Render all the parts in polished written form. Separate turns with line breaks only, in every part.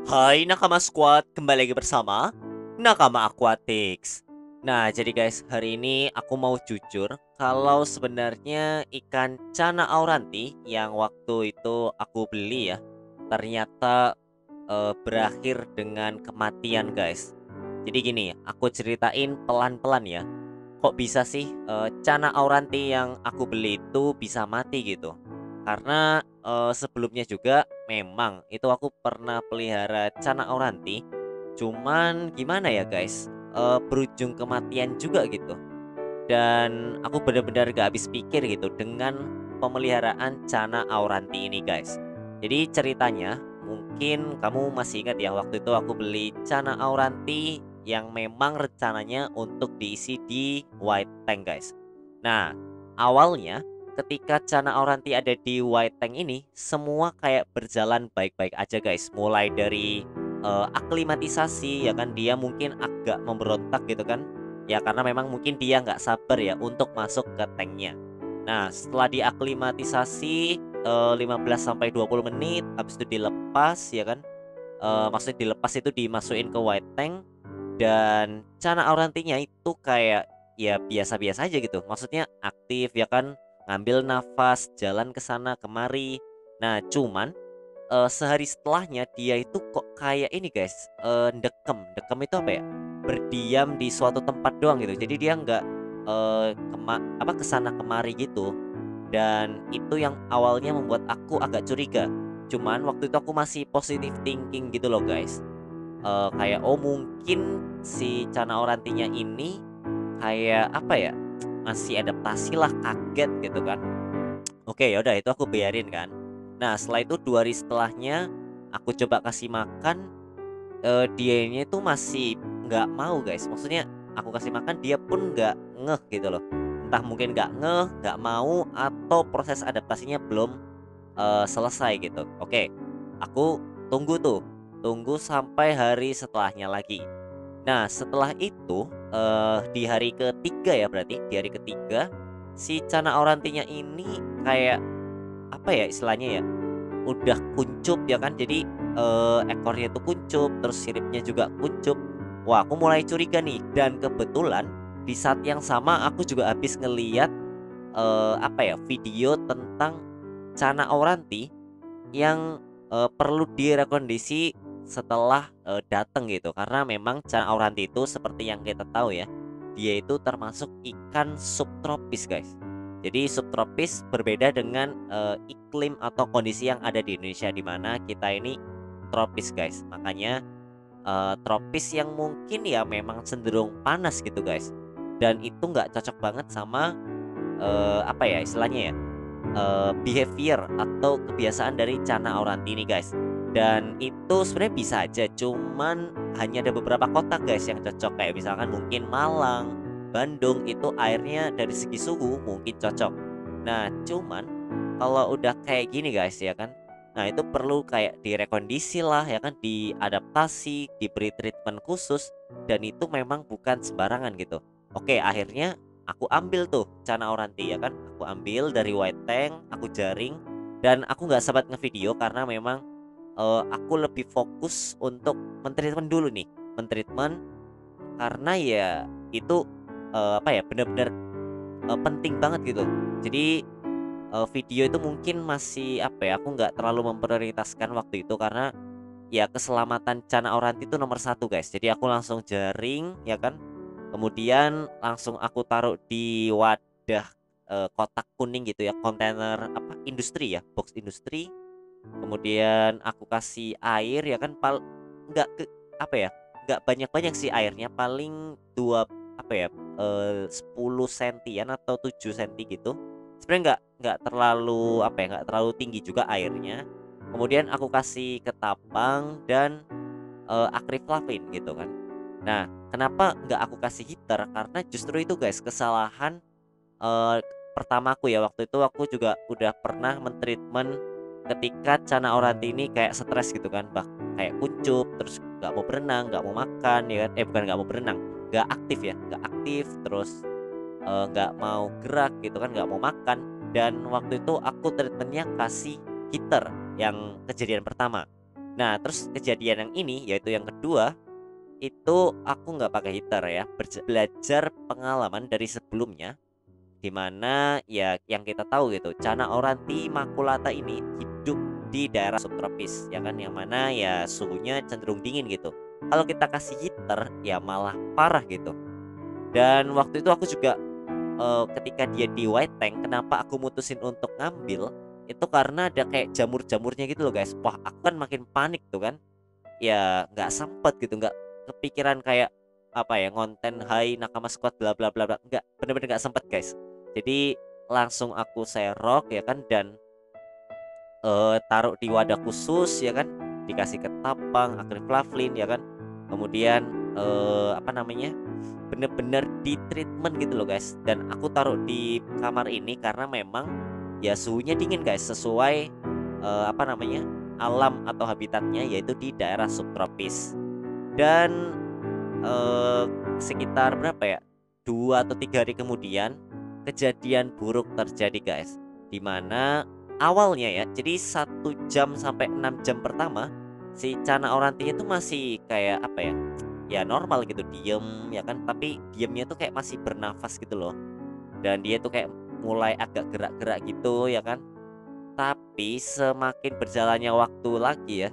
Hai Nakama Squad, kembali lagi bersama Nakama Aquatics. Nah, jadi guys, hari ini aku mau jujur kalau sebenarnya ikan Cana auranti yang waktu itu aku beli ya, ternyata berakhir dengan kematian guys. Jadi gini, aku ceritain pelan-pelan ya. Kok bisa sih Cana auranti yang aku beli itu bisa mati gitu? Karena sebelumnya juga memang itu aku pernah pelihara Cana auranti, cuman gimana ya guys, berujung kematian juga gitu. Dan aku benar-benar gak habis pikir gitu dengan pemeliharaan Cana auranti ini guys. Jadi ceritanya mungkin kamu masih ingat ya, waktu itu aku beli Cana auranti yang memang rencananya untuk diisi di white tank guys. Nah, awalnya ketika Cana auranti ada di white tank ini, semua kayak berjalan baik-baik aja guys. Mulai dari aklimatisasi ya kan, dia mungkin agak memberontak gitu kan. Ya karena memang mungkin dia nggak sabar ya untuk masuk ke tanknya. Nah, setelah diaklimatisasi 15 sampai 20 menit, habis itu dilepas ya kan. Maksudnya dilepas itu dimasukin ke white tank, dan Cana aurantinya itu kayak ya biasa-biasa aja gitu. Maksudnya aktif ya kan, ngambil nafas, jalan ke sana kemari. Nah, cuman sehari setelahnya dia itu kok kayak ini guys, ndekem. Ndekem itu apa ya? Berdiam di suatu tempat doang gitu. Jadi dia nggak kesana kemari gitu. Dan itu yang awalnya membuat aku agak curiga. Cuman waktu itu aku masih positive thinking gitu loh guys. Kayak oh mungkin si Cana Orantinya ini kayak apa ya? Masih adaptasi lah, kaget gitu kan. Oke, ya udah itu aku biarin kan. Nah, setelah itu 2 hari setelahnya aku coba kasih makan, dianya itu masih nggak mau, guys. Maksudnya aku kasih makan dia pun nggak ngeh gitu loh. Entah mungkin nggak ngeh, nggak mau, atau proses adaptasinya belum selesai gitu. Oke, aku tunggu tuh, tunggu sampai hari setelahnya lagi. Nah, setelah itu, di hari ketiga ya berarti, di hari ketiga si Cana Aurantinya ini kayak apa ya istilahnya ya, udah kuncup ya kan. Jadi, ekornya itu kuncup, terus siripnya juga kuncup. Wah, aku mulai curiga nih, dan kebetulan di saat yang sama aku juga habis ngeliat, apa ya, video tentang Cana Auranti yang perlu direkondisi setelah datang gitu. Karena memang Cana Auranti itu seperti yang kita tahu ya, dia itu termasuk ikan subtropis guys. Jadi subtropis berbeda dengan iklim atau kondisi yang ada di Indonesia, di mana kita ini tropis guys. Makanya tropis yang mungkin ya memang cenderung panas gitu guys. Dan itu nggak cocok banget sama apa ya istilahnya ya, behavior atau kebiasaan dari Cana auranti ini guys. Dan itu sebenarnya bisa aja, cuman hanya ada beberapa kota guys yang cocok, kayak misalkan mungkin Malang, Bandung, itu airnya dari segi suhu mungkin cocok. Nah, cuman kalau udah kayak gini guys ya kan, nah itu perlu kayak direkondisi lah ya kan, diadaptasi, diberi treatment khusus, dan itu memang bukan sembarangan gitu. Oke, akhirnya aku ambil tuh Cana auranti ya kan, aku ambil dari white tank, aku jaring, dan aku nggak sempat ngevideo karena memang aku lebih fokus untuk mentreatment dulu nih, mentreatment, karena ya itu apa ya, bener-bener penting banget gitu. Jadi video itu mungkin masih apa ya, aku nggak terlalu memprioritaskan waktu itu karena ya keselamatan Cana auranti itu nomor satu guys. Jadi aku langsung jaring ya kan, kemudian langsung aku taruh di wadah kotak kuning gitu ya, kontainer apa industri ya, box industri. Kemudian aku kasih air ya kan, nggak ke apa ya, nggak banyak-banyak sih airnya, paling dua apa ya, 10 sentian atau 7 senti gitu. Sebenarnya nggak terlalu apa ya, nggak terlalu tinggi juga airnya. Kemudian aku kasih ketapang dan akriflavin gitu kan. Nah, kenapa nggak aku kasih heater? Karena justru itu guys kesalahan pertamaku ya. Waktu itu aku juga udah pernah mentreatment ketika Cana auranti ini kayak stres gitu kan, kayak kuncup, terus nggak mau berenang, nggak mau makan ya kan, bukan nggak mau berenang, nggak aktif ya, nggak aktif, terus nggak mau gerak gitu kan, nggak mau makan. Dan waktu itu aku treatmentnya kasih heater yang kejadian pertama. Nah, terus kejadian yang ini, yaitu yang kedua, itu aku nggak pakai heater ya, belajar pengalaman dari sebelumnya, di mana ya yang kita tahu gitu, Cana Auranti maculata ini hidup di daerah subtropis ya kan, yang mana ya suhunya cenderung dingin gitu. Kalau kita kasih heater ya malah parah gitu. Dan waktu itu aku juga ketika dia di white tank, kenapa aku mutusin untuk ngambil itu karena ada kayak jamur-jamurnya gitu loh guys. Wah, aku kan makin panik tuh kan. Ya nggak sempet gitu, nggak kepikiran kayak apa ya, ngonten hai nakama squad bla bla bla bla, nggak, bener-bener nggak sempet guys. Jadi langsung aku serok ya kan, dan taruh di wadah khusus ya kan, dikasih ketapang, akriflavin ya kan, kemudian apa namanya, bener-bener di treatment gitu loh guys. Dan aku taruh di kamar ini karena memang ya suhunya dingin guys, sesuai apa namanya, alam atau habitatnya yaitu di daerah subtropis. Dan eh, sekitar berapa ya, 2 atau 3 hari kemudian kejadian buruk terjadi guys, dimana awalnya ya, jadi 1 jam sampai 6 jam pertama si Cana Aurantinya itu masih kayak apa ya, ya normal gitu, diem ya kan, tapi diemnya tuh kayak masih bernafas gitu loh, dan dia tuh kayak mulai agak gerak-gerak gitu ya kan. Tapi semakin berjalannya waktu lagi ya,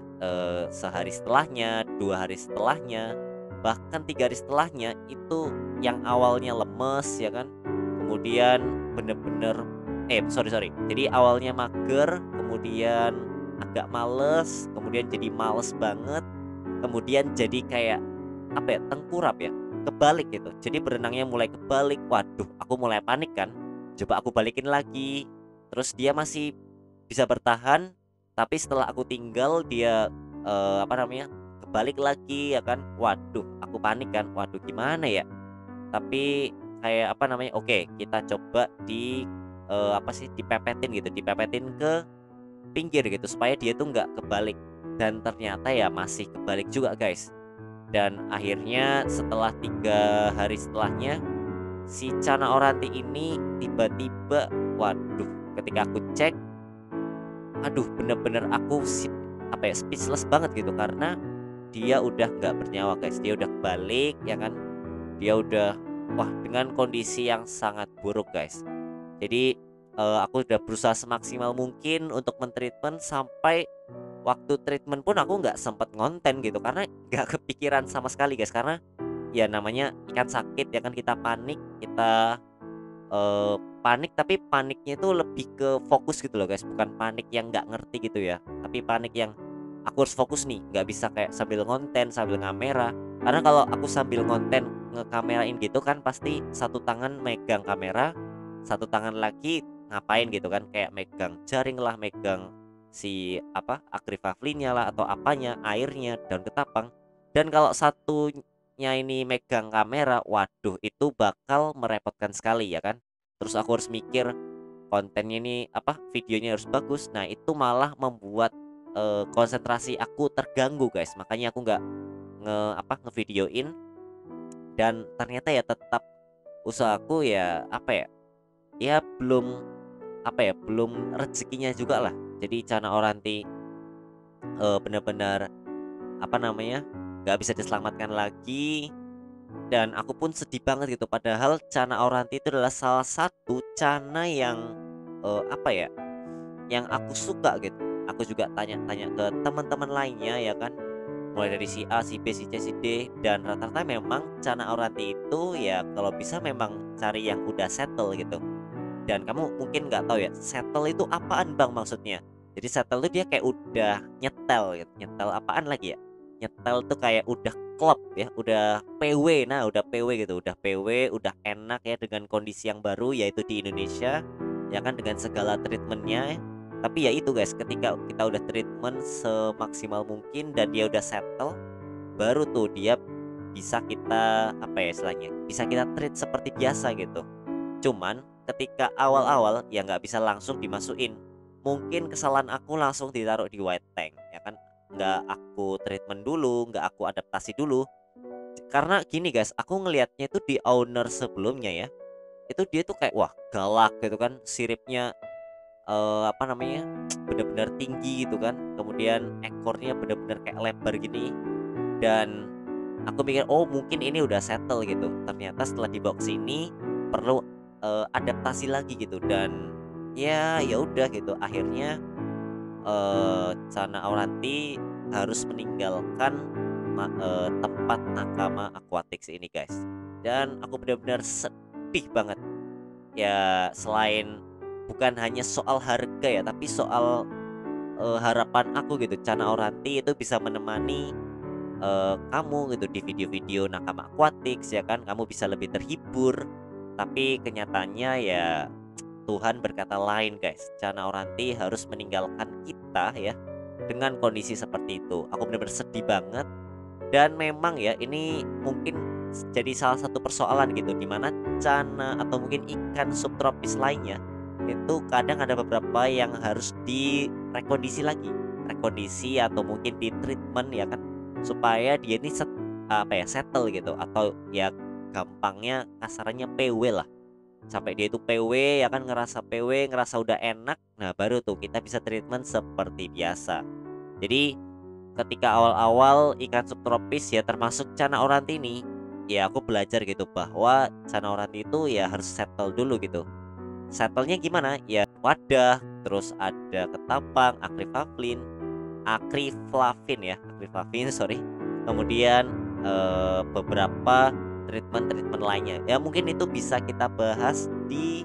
sehari setelahnya, 2 hari setelahnya, bahkan 3 hari setelahnya, itu yang awalnya lemes ya kan, kemudian bener-bener sorry sorry, jadi awalnya mager, kemudian agak males, kemudian jadi males banget, kemudian jadi kayak apa ya, tengkurap ya, kebalik gitu. Jadi berenangnya mulai kebalik. Waduh, aku mulai panik kan. Coba aku balikin lagi. Terus dia masih bisa bertahan, tapi setelah aku tinggal dia apa namanya, kebalik lagi ya kan. Waduh, aku panik kan. Waduh, gimana ya? Tapi kayak apa namanya? Oke, kita coba di apa sih, dipepetin gitu, dipepetin ke pinggir gitu supaya dia tuh nggak kebalik. Dan ternyata ya masih kebalik juga guys. Dan akhirnya setelah 3 hari setelahnya, si Cana Auranti ini tiba-tiba, waduh, ketika aku cek, aduh, bener-bener aku apa ya, speechless banget gitu, karena dia udah nggak bernyawa guys, dia udah kebalik ya kan, dia udah, wah, dengan kondisi yang sangat buruk guys. Jadi aku udah berusaha semaksimal mungkin untuk mentreatment, sampai waktu treatment pun aku nggak sempat ngonten gitu, karena nggak kepikiran sama sekali guys, karena ya namanya ikan sakit ya kan, kita panik, kita panik, tapi paniknya itu lebih ke fokus gitu loh guys, bukan panik yang nggak ngerti gitu ya, tapi panik yang aku harus fokus nih, nggak bisa kayak sambil ngonten sambil ngamera. Karena kalau aku sambil ngonten ngekamerain gitu kan, pasti satu tangan megang kamera, satu tangan lagi ngapain gitu kan, kayak megang jaring lah, megang si apa, akrifavlinnya lah, atau apanya, airnya, daun ketapang. Dan kalau satunya ini megang kamera, waduh, itu bakal merepotkan sekali ya kan. Terus aku harus mikir kontennya ini apa, videonya harus bagus. Nah, itu malah membuat konsentrasi aku terganggu guys. Makanya aku nggak ngevideoin. Dan ternyata ya tetap usahaku ya apa ya, ya belum apa ya, belum rezekinya juga lah. Jadi Cana Auranti benar-benar apa namanya, nggak bisa diselamatkan lagi. Dan aku pun sedih banget gitu, padahal Cana Auranti itu adalah salah satu Cana yang apa ya, yang aku suka gitu. Aku juga tanya-tanya ke teman-teman lainnya ya kan, mulai dari si A, si B, si C, si D, dan rata-rata memang Cana Auranti itu ya kalau bisa memang cari yang udah settle gitu. Dan kamu mungkin nggak tahu ya, settle itu apaan bang maksudnya. Jadi settle itu dia kayak udah nyetel gitu. Nyetel apaan lagi ya, nyetel tuh kayak udah klop ya, udah PW. Nah, udah PW gitu, udah PW, udah enak ya, dengan kondisi yang baru yaitu di Indonesia ya kan, dengan segala treatmentnya. Tapi ya itu guys, ketika kita udah treatment semaksimal mungkin dan dia udah settle, baru tuh dia bisa kita apa ya istilahnya, bisa kita treat seperti biasa gitu. Cuman ketika awal-awal ya nggak bisa langsung dimasukin. Mungkin kesalahan aku langsung ditaruh di white tank ya kan. Nggak aku treatment dulu, nggak aku adaptasi dulu. Karena gini guys, aku ngelihatnya itu di owner sebelumnya ya. Itu dia tuh kayak wah galak gitu kan, siripnya apa namanya, bener-bener tinggi gitu kan, kemudian ekornya bener-bener kayak lebar gini, dan aku mikir, "Oh mungkin ini udah settle," gitu. Ternyata setelah dibawa ke sini perlu, adaptasi lagi gitu, dan ya udah gitu akhirnya, Cana Auranti harus meninggalkan tempat Nakama Aquatics ini, guys. Dan aku benar-benar sedih banget. Ya selain bukan hanya soal harga ya, tapi soal, harapan aku gitu, Cana Auranti itu bisa menemani, kamu gitu di video-video Nakama Aquatics ya kan, kamu bisa lebih terhibur. Tapi kenyataannya ya Tuhan berkata lain, guys. Cana Auranti harus meninggalkan kita ya dengan kondisi seperti itu. Aku benar-benar sedih banget, dan memang ya ini mungkin jadi salah satu persoalan gitu di mana cana atau mungkin ikan subtropis lainnya itu kadang ada beberapa yang harus direkondisi lagi. Rekondisi atau mungkin di treatment ya kan, supaya dia ini apa ya, settle gitu, atau ya gampangnya kasarannya PW lah. Sampai dia itu PW ya kan, ngerasa PW, ngerasa udah enak. Nah, baru tuh kita bisa treatment seperti biasa. Jadi ketika awal-awal ikan subtropis ya termasuk Cana Auranti ini, ya aku belajar gitu bahwa Cana Auranti itu ya harus settle dulu gitu. Settlenya gimana? Ya wadah, terus ada ketapang, akriflavin ya, akriflavin sorry. Kemudian beberapa treatment-treatment lainnya. Ya mungkin itu bisa kita bahas di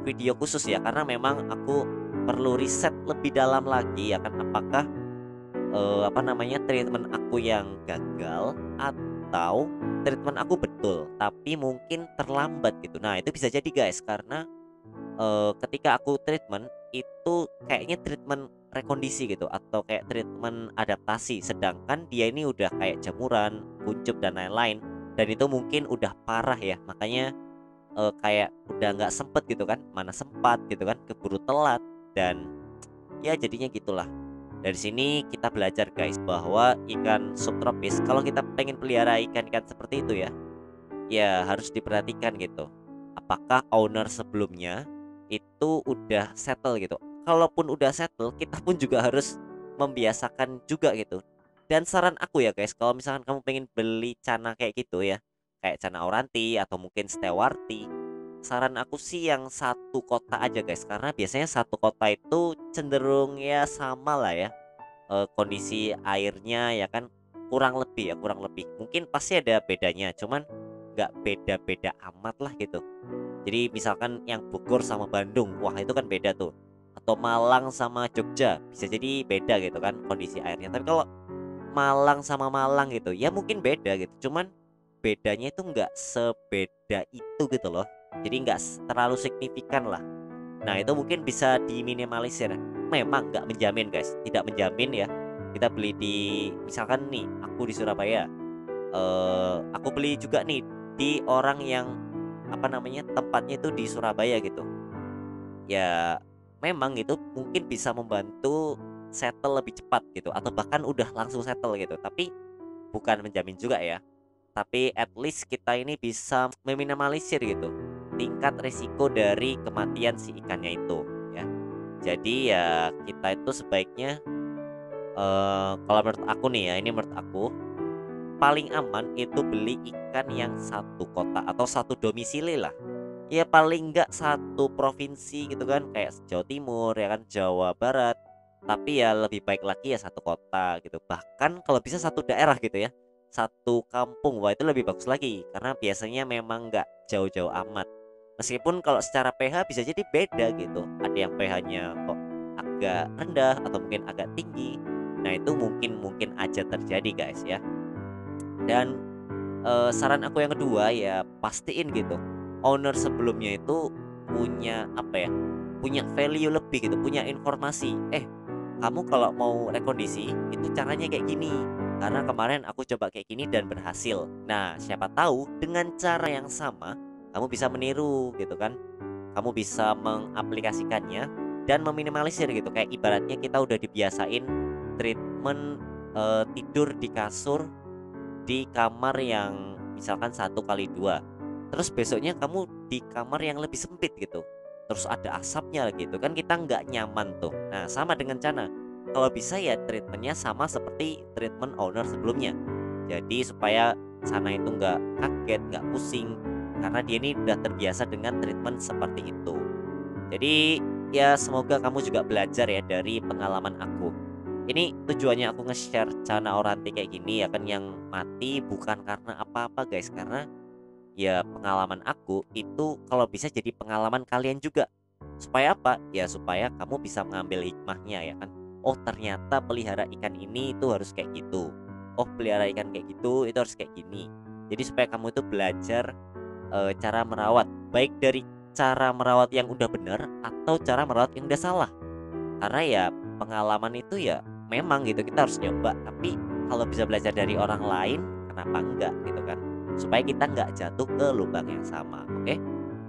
video khusus ya, karena memang aku perlu riset lebih dalam lagi ya kan, apakah apa namanya, treatment aku yang gagal atau treatment aku betul tapi mungkin terlambat gitu. Nah, itu bisa jadi guys, karena ketika aku treatment itu kayaknya treatment rekondisi gitu atau kayak treatment adaptasi, sedangkan dia ini udah kayak jamuran, kuncup dan lain-lain, dan itu mungkin udah parah ya. Makanya kayak udah nggak sempet gitu kan, mana sempat gitu kan, keburu telat, dan ya jadinya gitulah. Dari sini kita belajar guys bahwa ikan subtropis kalau kita pengen pelihara ikan-ikan seperti itu ya, ya harus diperhatikan gitu. Apakah owner sebelumnya itu udah settle gitu. Kalaupun udah settle, kita pun juga harus membiasakan juga gitu. Dan saran aku ya guys, kalau misalkan kamu pengen beli cana kayak gitu ya, kayak cana Auranti atau mungkin Stewarti, saran aku sih yang satu kota aja guys, karena biasanya satu kota itu cenderung ya sama lah ya, kondisi airnya ya kan, kurang lebih ya, kurang lebih. Mungkin pasti ada bedanya, cuman nggak beda-beda amat lah gitu. Jadi misalkan yang Bogor sama Bandung, wah itu kan beda tuh. Atau Malang sama Jogja, bisa jadi beda gitu kan kondisi airnya. Tapi kalau Malang sama Malang gitu, ya mungkin beda gitu. Cuman bedanya itu nggak sebeda itu gitu loh. Jadi nggak terlalu signifikan lah. Nah, itu mungkin bisa diminimalisir. Memang nggak menjamin guys, tidak menjamin ya. Kita beli di, misalkan nih aku di Surabaya, aku beli juga nih di orang yang apa namanya, tempatnya itu di Surabaya gitu. Ya memang itu mungkin bisa membantu settle lebih cepat gitu, atau bahkan udah langsung settle gitu. Tapi bukan menjamin juga ya. Tapi at least kita ini bisa meminimalisir gitu tingkat risiko dari kematian si ikannya itu ya. Jadi ya kita itu sebaiknya, kalau menurut aku nih ya, ini menurut aku paling aman itu beli ikan yang satu kota atau satu domisili lah. Ya paling enggak satu provinsi gitu kan, kayak Jawa Timur ya kan, Jawa Barat. Tapi ya lebih baik lagi ya satu kota gitu. Bahkan kalau bisa satu daerah gitu ya. Satu kampung, wah itu lebih bagus lagi karena biasanya memang nggak jauh-jauh amat. Meskipun kalau secara pH bisa jadi beda gitu. Ada yang pH-nya kok agak rendah atau mungkin agak tinggi. Nah, itu mungkin mungkin aja terjadi guys ya. Dan saran aku yang kedua ya pastiin gitu owner sebelumnya itu punya apa ya, punya value lebih gitu, punya informasi. Kamu kalau mau rekondisi itu caranya kayak gini, karena kemarin aku coba kayak gini dan berhasil. Nah, siapa tahu dengan cara yang sama kamu bisa meniru gitu kan. Kamu bisa mengaplikasikannya dan meminimalisir gitu. Kayak ibaratnya kita udah dibiasain treatment, tidur di kasur di kamar yang misalkan 1 kali 2, terus besoknya kamu di kamar yang lebih sempit gitu. terus ada asapnya gitu kan kita nggak nyaman tuh. Nah, sama dengan Cana. Kalau bisa ya treatmentnya sama seperti treatment owner sebelumnya. Jadi supaya Cana itu nggak kaget, nggak pusing, karena dia ini udah terbiasa dengan treatment seperti itu. Jadi ya semoga kamu juga belajar ya dari pengalaman aku. Ini tujuannya aku nge-share Cana Auranti kayak gini ya kan yang mati bukan karena apa-apa guys, karena ya pengalaman aku itu kalau bisa jadi pengalaman kalian juga. Supaya apa? Ya supaya kamu bisa mengambil hikmahnya ya kan. Oh ternyata pelihara ikan ini itu harus kayak gitu. Oh pelihara ikan kayak gitu itu harus kayak gini. Jadi supaya kamu itu belajar cara merawat, baik dari cara merawat yang udah bener atau cara merawat yang udah salah. Karena ya pengalaman itu ya memang gitu kita harus nyoba, tapi kalau bisa belajar dari orang lain kenapa enggak gitu kan, supaya kita nggak jatuh ke lubang yang sama. Oke,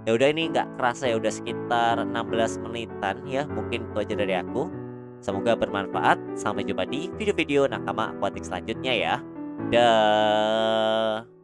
ya udah, ini nggak kerasa ya udah sekitar 16 menitan ya, mungkin itu aja dari aku. Semoga bermanfaat. Sampai jumpa di video-video nakama akuatik selanjutnya ya. Dah.